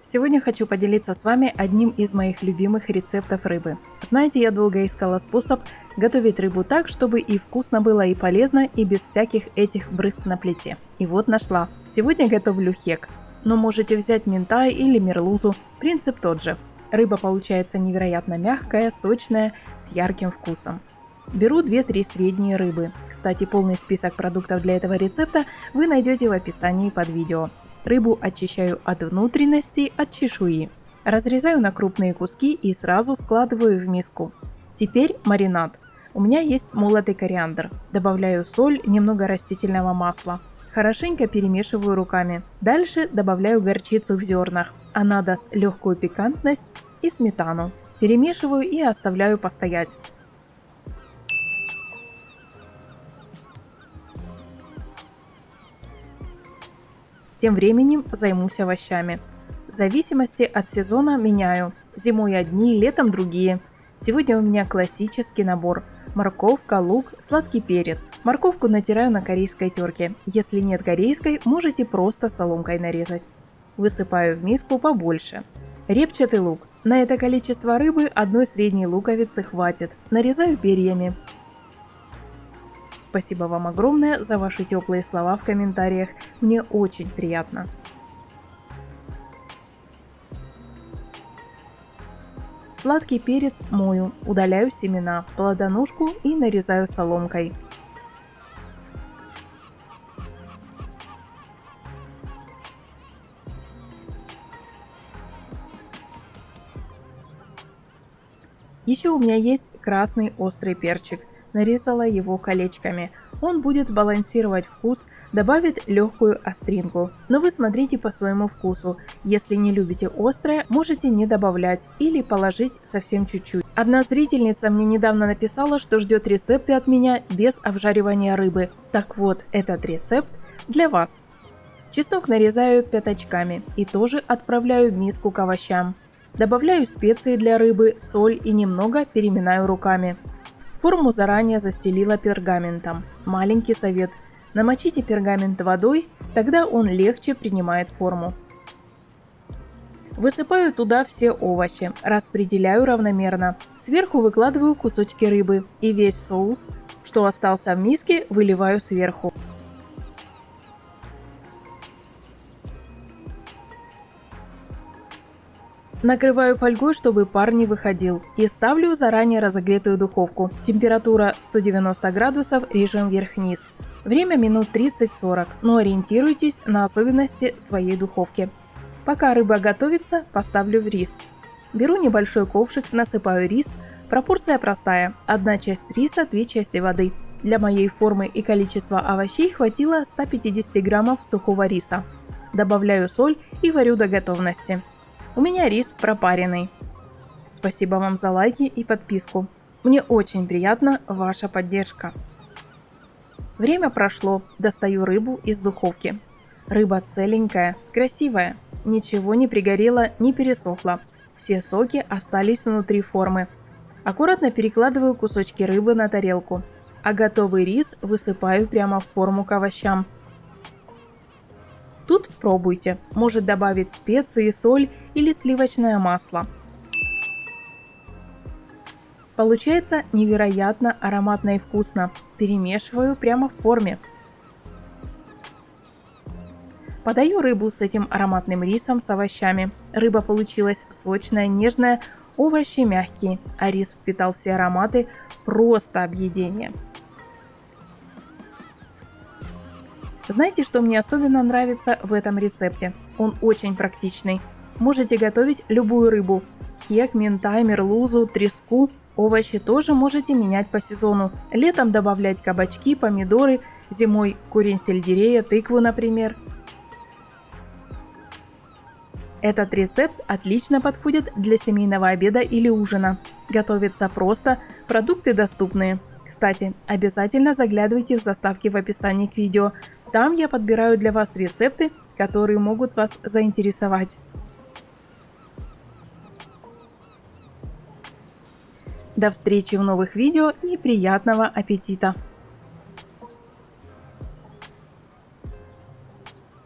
Сегодня хочу поделиться с вами одним из моих любимых рецептов рыбы. Знаете, я долго искала способ готовить рыбу так, чтобы и вкусно было, и полезно, и без всяких этих брызг на плите. И вот нашла. Сегодня готовлю хек. Но можете взять минтай или мерлузу, принцип тот же. Рыба получается невероятно мягкая, сочная, с ярким вкусом. Беру 2-3 средние рыбы. Кстати, полный список продуктов для этого рецепта вы найдете в описании под видео. Рыбу очищаю от внутренностей, от чешуи. Разрезаю на крупные куски и сразу складываю в миску. Теперь маринад. У меня есть молотый кориандр. Добавляю соль, немного растительного масла. Хорошенько перемешиваю руками. Дальше добавляю горчицу в зернах. Она даст легкую пикантность и сметану. Перемешиваю и оставляю постоять. Тем временем займусь овощами. В зависимости от сезона меняю. Зимой одни, летом другие. Сегодня у меня классический набор. Морковка, лук, сладкий перец. Морковку натираю на корейской терке. Если нет корейской, можете просто соломкой нарезать. Высыпаю в миску побольше. Репчатый лук. На это количество рыбы одной средней луковицы хватит. Нарезаю перьями. Спасибо вам огромное за ваши теплые слова в комментариях. Мне очень приятно. Сладкий перец мою, удаляю семена, плодоножку и нарезаю соломкой. Еще у меня есть красный острый перчик. Нарезала его колечками. Он будет балансировать вкус, добавит легкую остринку. Но вы смотрите по своему вкусу. Если не любите острое, можете не добавлять или положить совсем чуть-чуть. Одна зрительница мне недавно написала, что ждет рецепты от меня без обжаривания рыбы. Так вот, этот рецепт для вас. Чеснок нарезаю пятачками и тоже отправляю в миску к овощам. Добавляю специи для рыбы, соль и немного переминаю руками. Форму заранее застелила пергаментом. Маленький совет. Намочите пергамент водой, тогда он легче принимает форму. Высыпаю туда все овощи, распределяю равномерно. Сверху выкладываю кусочки рыбы и весь соус, что остался в миске, выливаю сверху. Накрываю фольгой, чтобы пар не выходил, и ставлю в заранее разогретую духовку. Температура 190 градусов, режим вверх-вниз. Время минут 30-40, но ориентируйтесь на особенности своей духовки. Пока рыба готовится, поставлю в рис. Беру небольшой ковшик, насыпаю рис. Пропорция простая: 1 часть риса, 2 части воды. Для моей формы и количества овощей хватило 150 граммов сухого риса. Добавляю соль и варю до готовности. У меня рис пропаренный. Спасибо вам за лайки и подписку. Мне очень приятна ваша поддержка. Время прошло, достаю рыбу из духовки. Рыба целенькая, красивая, ничего не пригорело, не пересохло. Все соки остались внутри формы. Аккуратно перекладываю кусочки рыбы на тарелку, а готовый рис высыпаю прямо в форму к овощам. Тут пробуйте, может добавить специи, соль или сливочное масло. Получается невероятно ароматно и вкусно. Перемешиваю прямо в форме. Подаю рыбу с этим ароматным рисом с овощами. Рыба получилась сочная, нежная, овощи мягкие, а рис впитал все ароматы, просто объедение. Знаете, что мне особенно нравится в этом рецепте? Он очень практичный. Можете готовить любую рыбу. Хек, минтай, мерлузу, треску. Овощи тоже можете менять по сезону. Летом добавлять кабачки, помидоры, зимой корень сельдерея, тыкву, например. Этот рецепт отлично подходит для семейного обеда или ужина. Готовится просто, продукты доступные. Кстати, обязательно заглядывайте в заставки в описании к видео. Там я подбираю для вас рецепты, которые могут вас заинтересовать. До встречи в новых видео и приятного аппетита!